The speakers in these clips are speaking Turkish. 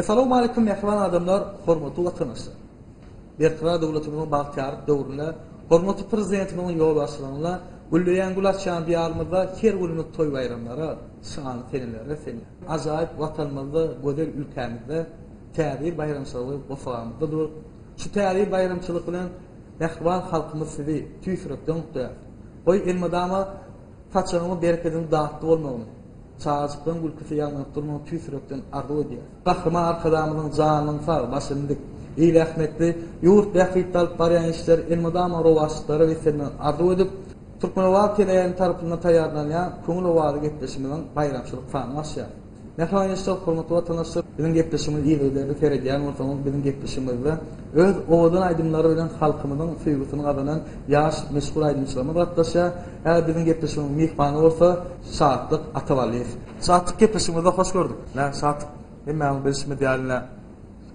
Assalamu alaykum mehriban adamlar, hormatly vatandaşlar. Berqara dowlatynyň bagtýarlyk döwründe hormatly prezidentimiň ýol başçylygyna Gülleýän Gulaşçan diýarmyzda her günlük toy bayramlary şany tenelere sen. Ajaýyp watanymyzda, gözel ülkemizde täze bayramçylygy gofamyzda dur. Şu täze bayramçylyk bilen mehriban halkymyz sizi tüýsürekden gutlar. Oy elmadama façanymy berkedin dağıtdy bolmagyny. Çağızıkdan gülküsü yanmak durmanın tüysürökten ardı ödüyor. Kahraman arkadamının canının sağ başındık. İyili ahmetli, yurt behfit alıp barayan işler, elmadama rovaşlıkları ve serinden ardı ödüp, Türkmenoval teleyen tarafından tayarlanan Köngül Ovalı gepleşiminden bayramçılık fanı aşağı. Mehriban işler, hormatly vatandaşlar, bizim gepleşimiz iyilileri ferediyen ortamız bizim gepleşimizde öz ovadan aydımları bilen halkımızın süygüsünü kazanan yaş meşgul aydımçılarına ratlaşa, eğer bizim gepleşimiz mihmanı olsa Saatlık Atavalliyev. Saatlık gepleşimizde hoş gördük. Saatlık hemen bilişimi diyaline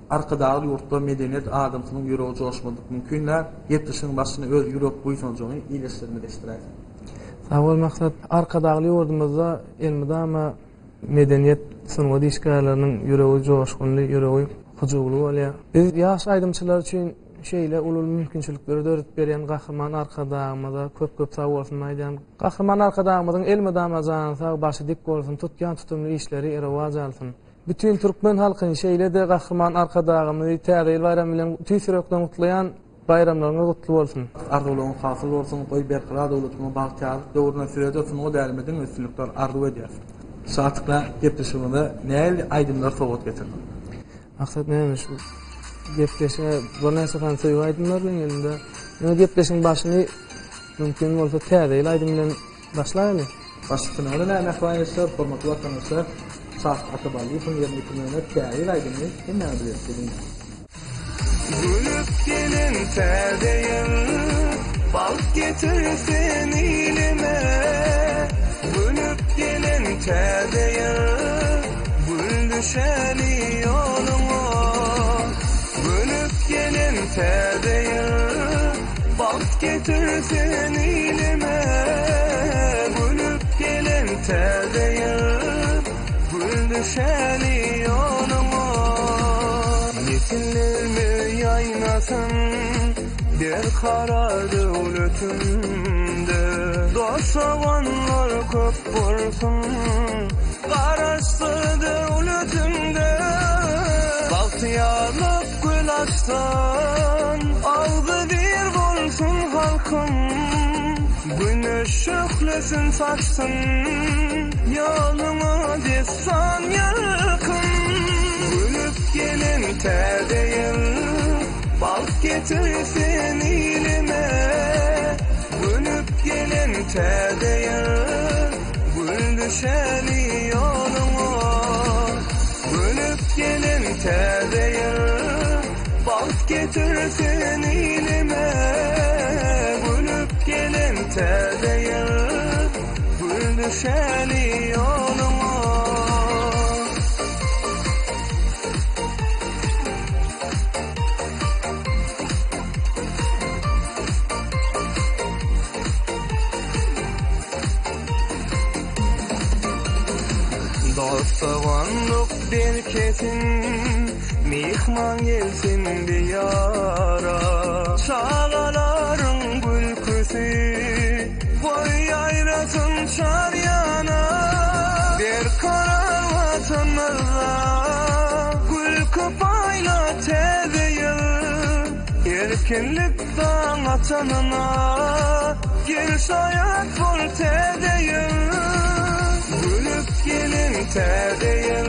arkadağı yurtta medeniyet adamsının yüreği coşmadık mümkünler. Gepleşimin başına öz yüreği buysanacağını iyileştirme destirayız. Sağ ol maksat arkadağı yurdumuzda elmidama medeniyet sınıfı işgärleriniň yüreği coşkunly, yüreği hujugly bolýar. Biz ýaş aýdymçylar üçin şeýle ulul mümkinçilikleri döretip berýän gahryman arkadagymyza köp sag bolsun aýdýan. Gahryman arkadagymyzyň elmedama jany sag, başy dik bolsun, tutýan tutumly işleri erewaj alsyn. Bütün Türkmen halkyny şeýle de gahryman arkadagymyzy täze bayram bilen tüýsürekden gutlaýan bayramlaryňyz gutly bolsun. Arzulygyň hasyl bolsun, goý berqara dowlatynyň bagtýarlyk döwrüne süreje sunugy dälmediň üstünlikler arzu edýär. Saatlıkla gepleşiminde näil aydımlar sowat getirdi? Maksat nämiş? Gepleşime bir näse fansygy aydymlar bilen elinde. Näme gepleşiň başyny mümkin bolsa täze aydym bilen başlaýaly. Başlygyna näme nähwaýyslar, hormatly vatandaşlar, Saat Ataballyň ýerine kimler täze aydymny näme bilersiň? Gülüp gelin täze bal getirsin ilime. Gülüp gelin täze gül düşeni yoluma. Gülüp gelin täze bal getirsin ilime. Gülüp gelin täze gül düşeni yoluma. Nesillerimi yaynasın bir kara döwletinde. Dosavanlar köp bolsun garaşdy döwletinde. Bagtýarlyk gül açsan algy bir bolsun halkym. Güneş şöhlesin saçsın yoluňa dessan ýarkym. Gülüp gelin täze bal getirsin ilime. Gülüp gelin täze gül düşeni yoluma. Gülüp gelin täze bal getirsin ilime. Gülüp gelin täze gül düşeni yoluma. Dostavanlık bir kesin mihman gelsin diyara. Çağaların gülküsü boy ayrasın çaryana. Bir karar vatanımıza gül kapayla tezeyi. Erkinlikten atanına gel şayat bol tezeyi. Gülüp gelin täze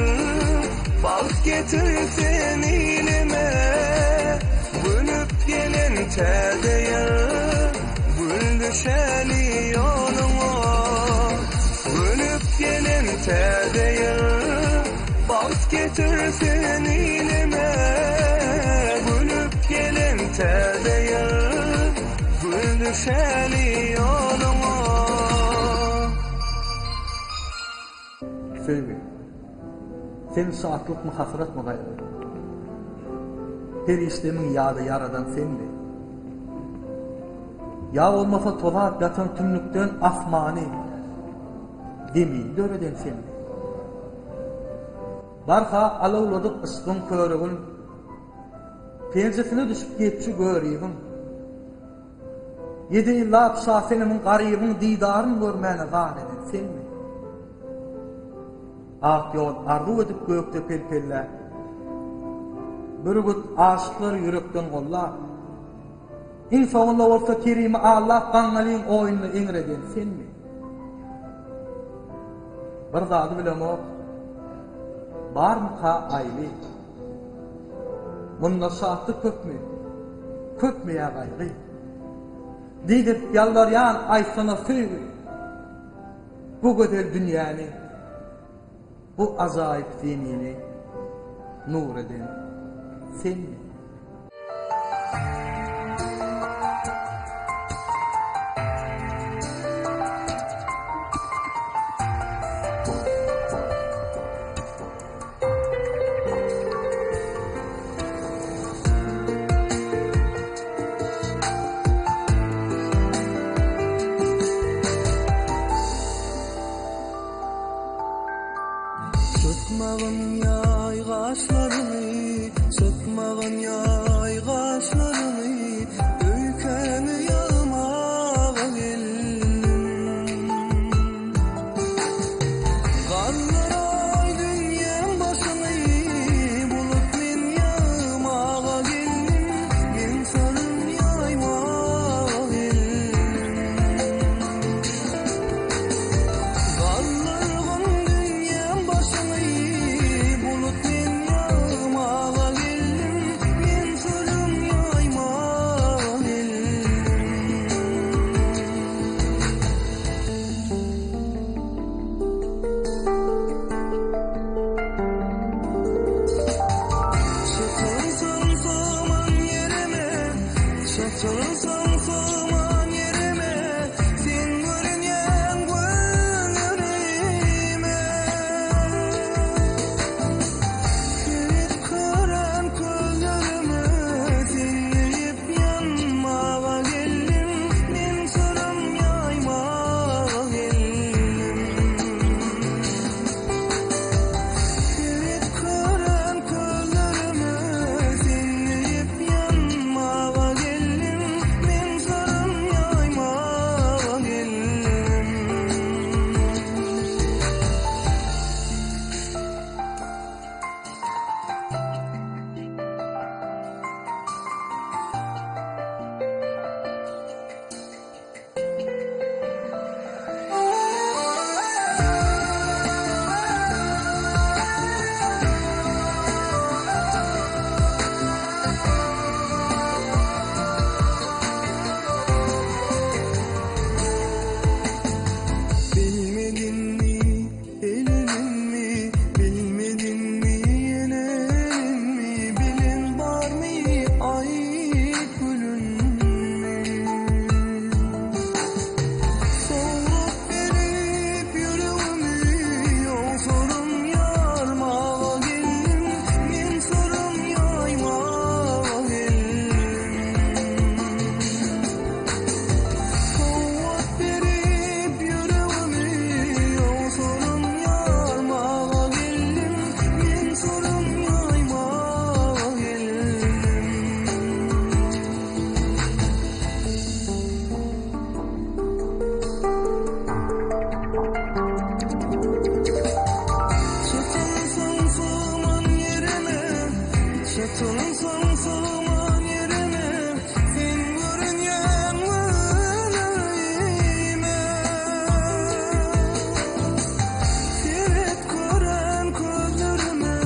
bal getirsin ilime. Gülüp gelin täze gül düşeni yoluma. Gülüp gelin täze bal getirsin ilime. Gülüp gelin täze gül düşeni yoluma. Söyle. Sen saatlık mı hasret mı gayrı? Her işlemin yağda yaradan sendi. Ya olmasa tozak yatan tümlükten asmani. Demi döreden sendi. Barha alawladyk ysgyň köregin penjesine düşüp geççi görýän. 7 ýyllap şahsenimin garybyň diýdaryny görmäne gan edin senmi? Ak ýol arzu edip gökde pelpelle. Bir gut aşyklar yürekden golla. İnsanlar olsa Kerim Allah gaňalyň oýuny eňreden senmi? Bir zady bilemok. Barmy ka aýly? Munda şahtly köpmi? Köpmi ýa gaýry? Diýip ýallarýan aýsana süýgü. Bu gözel dünýäni, bu azaýyp dinini nur eden senmi? Sıkmağın yaygaçlarını, sıkmağın yaygaçlarını, ülkeni yağmağa geldim. Karlar dünyam başını, bulut min yağmağa geldim, min sarım yaymağa geldim. Karlarğın dünyam başını, bulut min yağmağa geldim, min sarım yaymağa geldim. Çatılsam saman yerime, çatılsam saman yerime, sen görünýän gözlerime. Kirit karan gözlerime, dinleyip yanmağa geldim, min sarım yaymağa geldim. Kirit karan gözlerime, dinleyip yanmağa geldim, min sarım yaymağa geldim. Bilmedin mi, elinin mi, bilmedin mi, yenenin mi, bilin var mı, ayıp gülün mi? Soğuk verip yüreğimi, yol sorum yarmağa geldim, min sorum yaymağa geldim. Soğuk verip yüreğimi, yol sorum yarmağa geldim, min sorum yaymağa geldim. Çatılsam saman yerime, çatılsam saman yerime, sen görünýän gözlerime. Kirit karan gözlerime,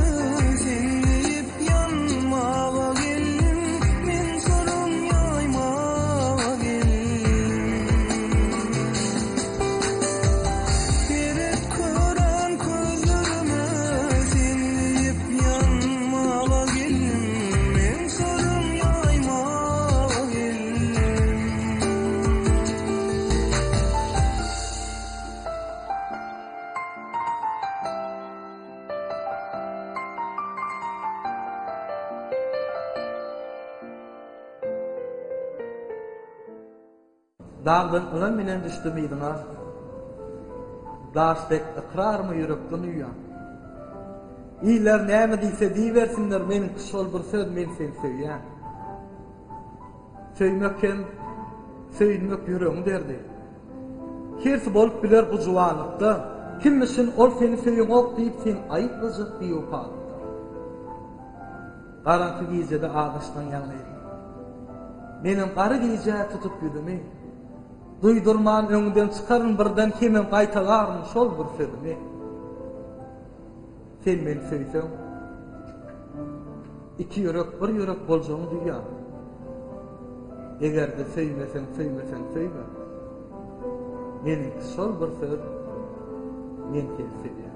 dinleyip yanmağa geldim, min sarım yaymağa geldim. Kirit karan gözlerime, dinleyip yanmağa geldim, min sarım yaymağa geldim. Dağdan ılan menen düşdü miýdyňa. Daşdek ıkrar mı yürekden uýan? İyiler näme diýse diýbersinler, meniň şol bir söz men seni söýýän. Söýmekem, söýülmek ýüregiň derdi. Kersi bolup biler bu juwanlykda, kim üçin ol seni söýüňok diýip sen aýyplyjak diýip paýda. Garanky gijede agaçdan ýaňlaýdy. Menim gary gije tutup ýüdümi. Duýdurman öňünden çykaryn birden kimem gaýtalaryn şol bir sözümi. Sen meni söýseň, iki ýürek bir ýürek boljagy diýýär. Eger de söýmeseň, söýme. Meniň şol bir söz men kelseýär.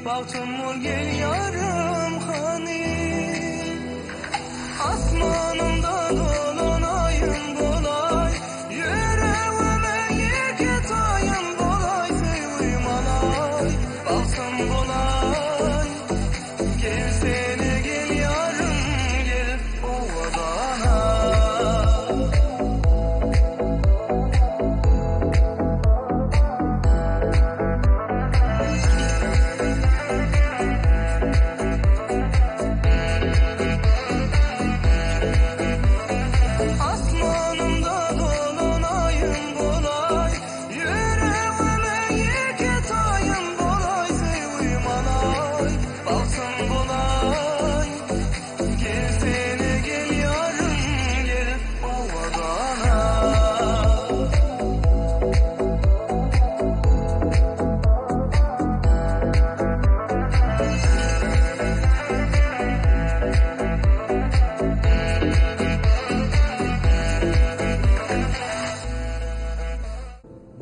Baltımur gel yarım hani, asmanımda dolanayım bolay, yüreğime yeket ayım bolay, sevim alay, balsam bolay. Gel seni gel yarım gel ovadana.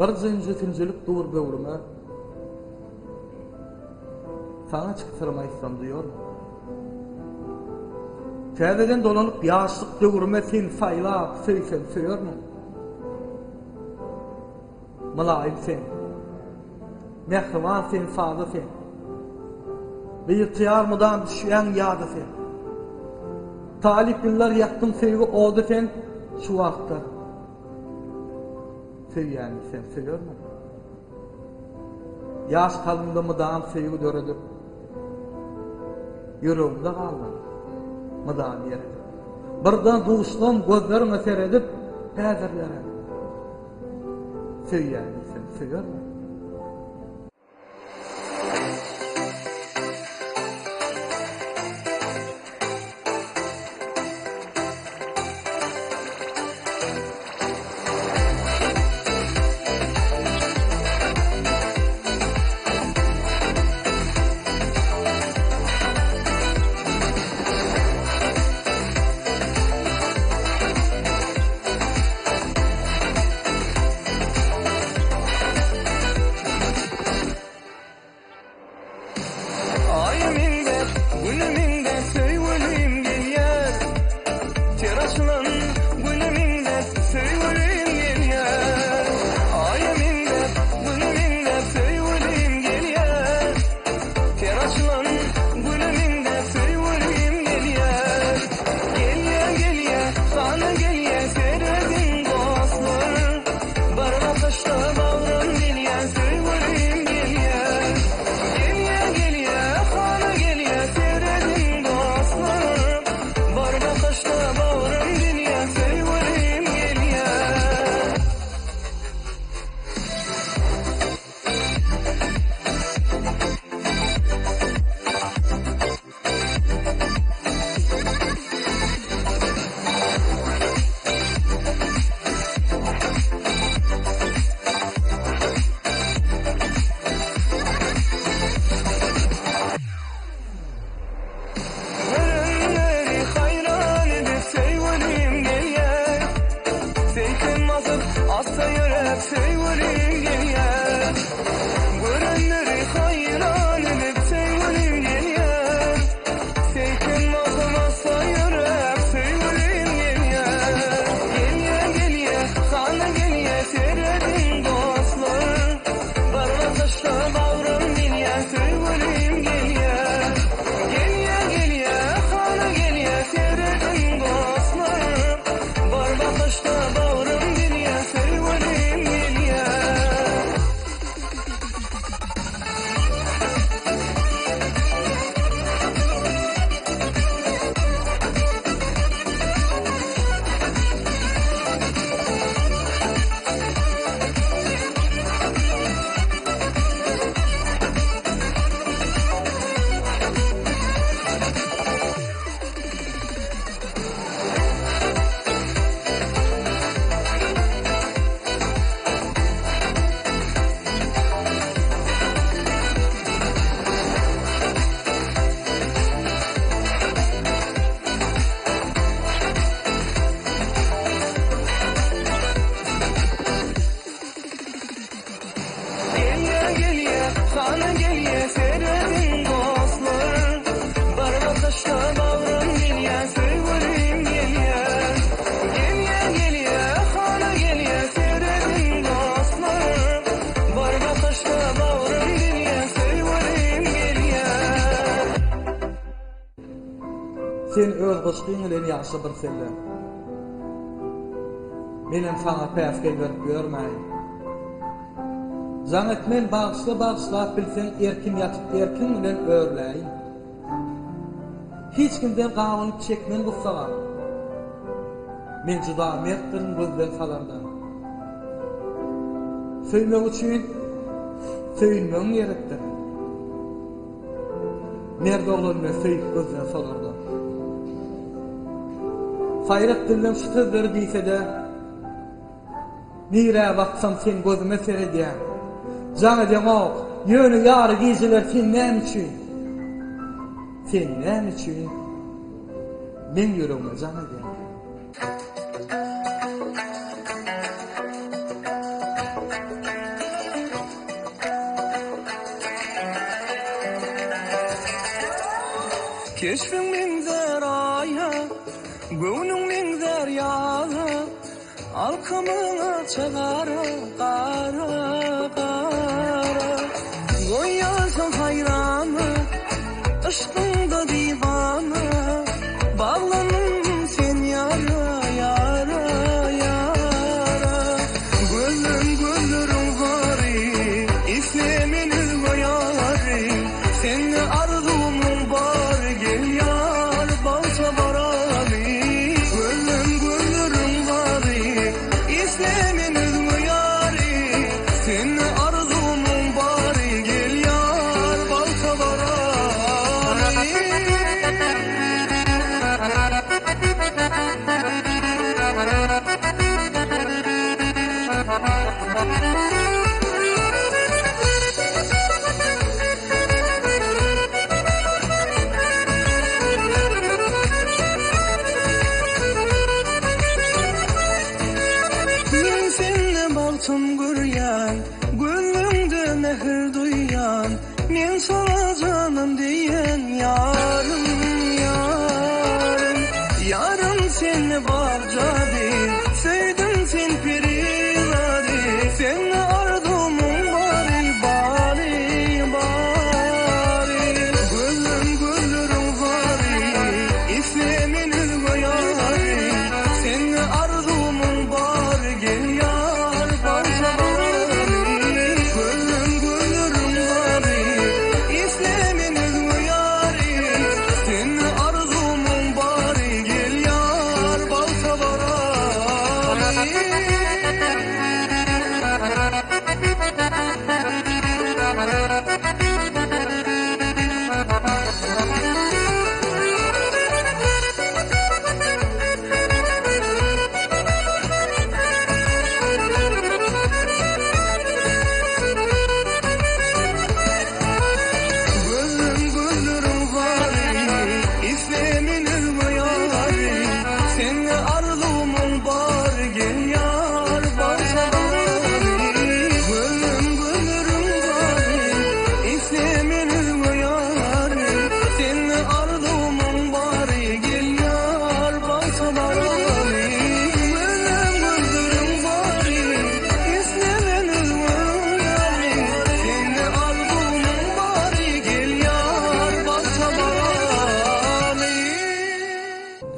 Bir zincirlik dur böwrüme sana çıktırmaysam diyor. Käbeden dolanyp ýaşlyk döwrüme sen saýlap söýsem söýermi? Malaýym sen, mehriban sen, sady sen, bir ýarmydan düşýän ýady sen. Talip günler ýaktym sevgi oldy sen şu wagtda. Söýýän sen söýermi? Ýaş kalymda mydam sevgi döredip, ýüregimde galdy. Mydam ýere. Birden duşlam gözlerime seredip, häzirlere. Söýýän sen söýermi? sevgilim geliyor. Görenleri hayran edip sevgilim geliyor. Sevkin olmazsa yürek sevgilim geliyor. Geliyor geliyor sana geliyor seyredin dostlar. Barla taşla bağrım geliyor sevgilim geliyor. Geliyor geliyor sana geliyor seyredin dostlar. Barla taşla bağrım geliyor sevgilim geliyor. Geliyor geliyor sana geliyor seyredin dostlar. Barba taşla bağrım geliyor sevgilim geliyor. Geliyor geliyor sana geliyor seyredin dostlar. Barba taşla bağrım geliyor sevgilim geliyor. Sen öz goşdyň bilen ýaşa bir selle. Menem sana päsge berip görmäýin. Jaňat men bagşla bilseň erkin ýatyp erkin bilen örläýin. Hiç kimden gawunyp çekmen gussagan. Men juda mertdirin gözden salardan. Söýmek üçin söýülmeň gerekdir. Merde olanlar söýüp gözden salardan. Sayrak dillen şu sözleri diýse de nire baksam sen gözüme seredýän. Jana demek, yönü yarı giyiciler sen näme üçin? Sen näme üçin? Men yüreğime jana diýen. Keşfim min zeraya, gönlüm min zeryaga, alkamına çagara, kara, kara. Goyasam hayranı, aşkında divana, bağlanım sen yara, yara, yara. Gönlüm gönlüm gari, islemin goyari, seni arzumun bar, gel yar, balta barani. Gönlüm gönlüm gari, islemin goyari, seni arzumun bar, gel yar, balta barani. Men seni baltım güryan, gönlümde mehir duyan, men sana canım diyen yarım, yarım. Yarım seni barcadi, sevdim sen perivadi, seni ardumun bari, bari, bari. Gönlüm gönlüm bari, islemin goyari, seni ardumun bari, gel yar, balta bari. Gönlüm gönlüm bari, islemin goyari, seni ardumun bari, gel yar, balta bari.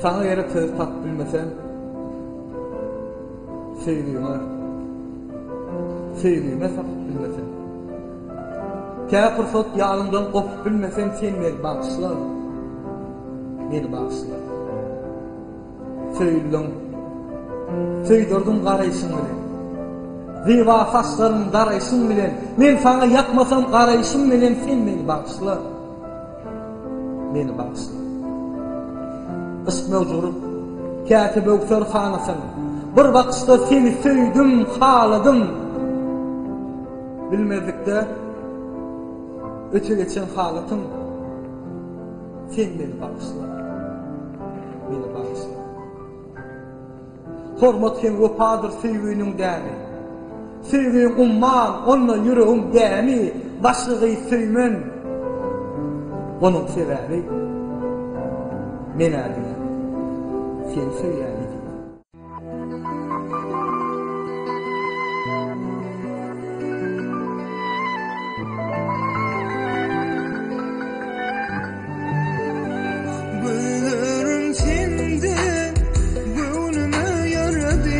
Sana yere söz tap bilmesen söylüğüme sap bilmesen kâ fırsat yalından op bilmesen sen beni bağışla söydürdün qarayışın bilen ziva saçların qarayışın bilen men sana yakmasam qarayışın bilen sen beni bağışla Isme uzurup Kâtib öksör hanasın bir bakışta seni söydüm haladım bilmedikde öte geçen halatım sen beni bağışla hormat hem vefadır sevginin dämi sevgin umman onunla yüreğim dämi başlığı söymen onun sebebi men adına sen söyleyeni Güllerim sende gönlüme yaradı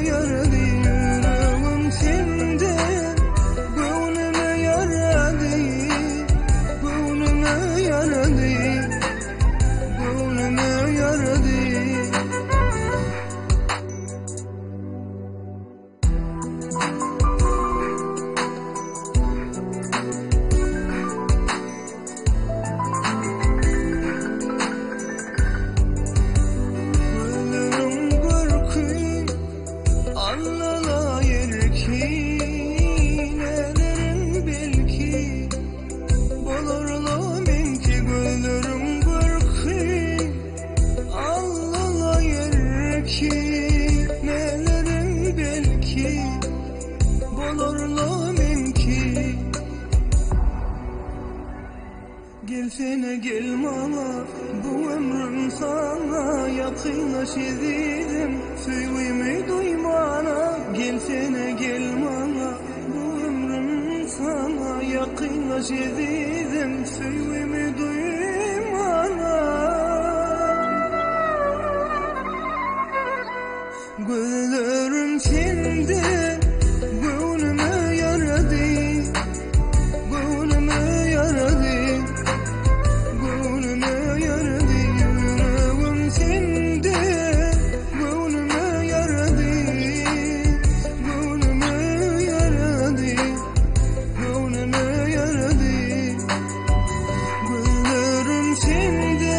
yüreğim sende gönlüme yaradı Gelsene gel bana, bu ömrüm sana yakınlaş edelim, söylemi duymana. Gelsene gel bana, bu ömrüm sana yakınlaş edelim, söylemi duymana. Güllerim sende gönlüme yaradı, yüreğim sende gönlüme yaradı, güllerim sende gönlüme yaradı, yüreğim sende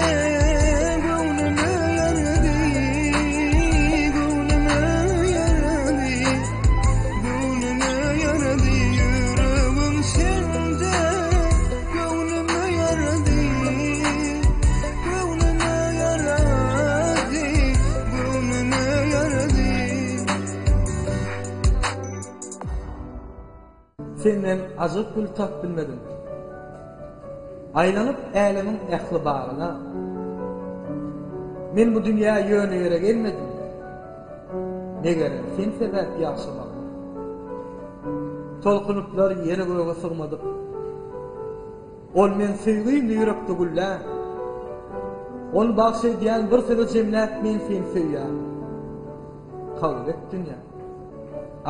gönlüme yaradı, Senden azıp gül tap bilmedim. Aylanıp alemin ehli bağrına. Men bu dünyaya yönüyere gelmedim. Ne gerek sen sebep yaşamak. Tolkunuplar yere göğe sığmadık. ol men söýgüýüm ýürekde güllä. Ol bagşy diýen bir söze jemläp men seni söýýär. Kabul etdin ya.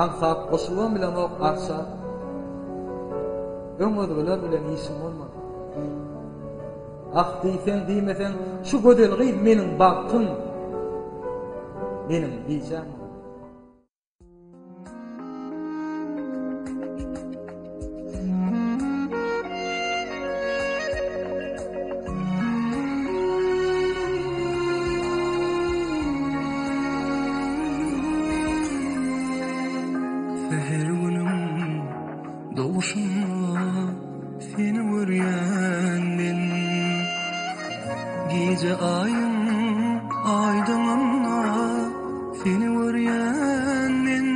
Ansap oşulun bilen ok arsa. Öňüňizdeler bilen işim bolmady. Ah diýsen diýmesen şu gödelgi meniň bagtym. Meniň diýjäm. Seher günüm doğuşuma seni görýänmen, gece ayın aydınlığına seni görýänmen,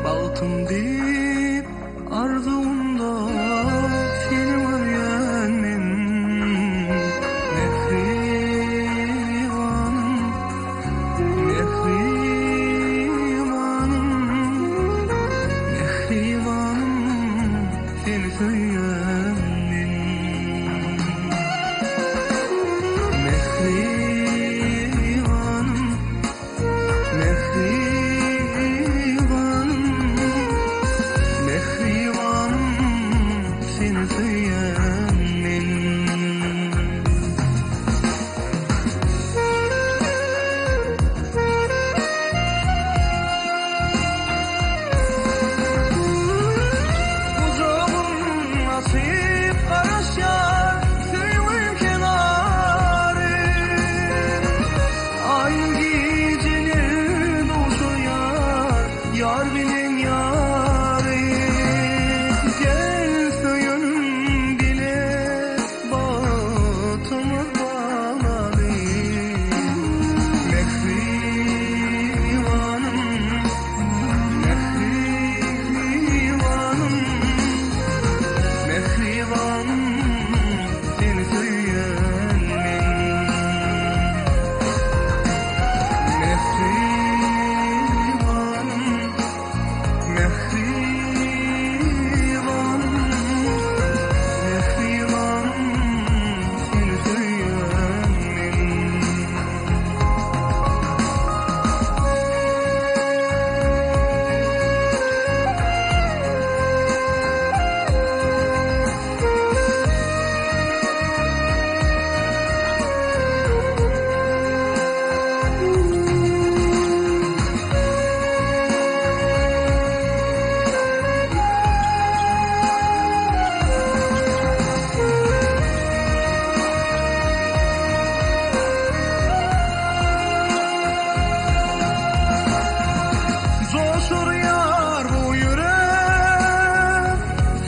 baltım deyip arzumda seni görýänmen, mehribanım, mehribanım, mehribanım seni söýänmen, mehribanım, mehribanım, mehribanım seni söýänmen. Uzağım nasip karışar söýgüm kenarı, ay geceler doşuyar yar bilen yarı, gel söýünüm dile batımız bağladı, mehribanım, mehribanım, mehribanım seni söýänmen, mehribanım, mehribanım, mehribanım seni söýänmen. Coşur yar bu yürek,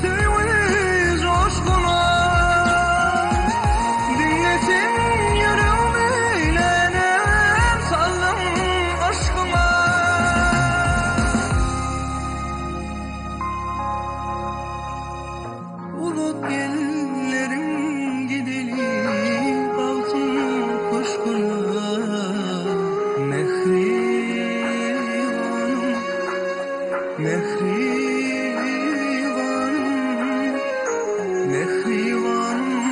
söýgüli coşkuna, dinlesin yüreğim eğlenem, sallım aşkıma. Bulut ellerin gideli, altın kuşkuna, mehribanım, mehribanım, mehribanım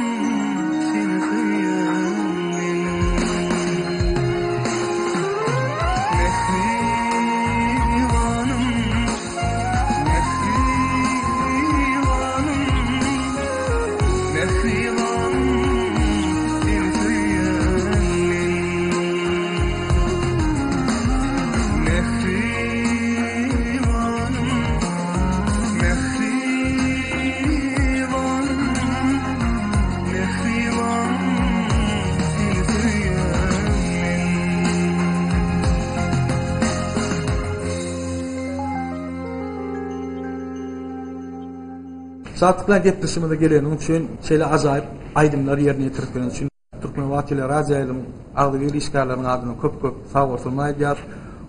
seni söýänmen, mehribanım, mehribanım, mehribanım seni söýänmen, mehribanım, mehribanım, mehribanım seni söýänmen. Saatlıkla gepleşmede gelenin üçün şeýle ajaýyp aýdymlar ýerine ýetiripden üçün Türkmen Wakily Rajaýlyň agdyr işgärleriň adyny köp sag bolsunlar diýär.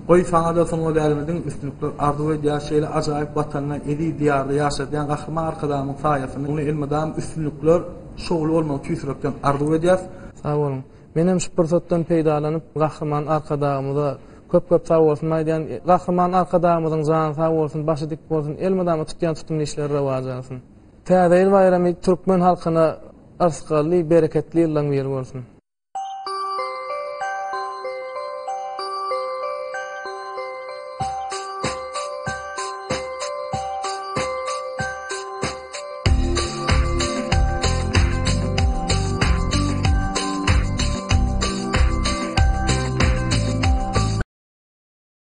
Goý saňa da soňra dälmediň üstünlikler ardy we diýär şeýle ajaýyp watanyna edi diýarda ýaşadýan gahryman arkadaşyň saýasyny ony ilmidam üstünlikler şogul bolmagy tüýsürekden ardy we diýär. Sag bolun. Menem şu pursatdan peýdalanyp gahryman arkadaşymyza köp sag bolsun diýen gahryman arkadaşymyzyň jany sag bolsun, başy dik bolsun, elmidam tutýan tutumly işler rewaj alsyn. Täze ýyl bayramy türkmen halkyna arsgally, bereketli ýyllar berip bolsun.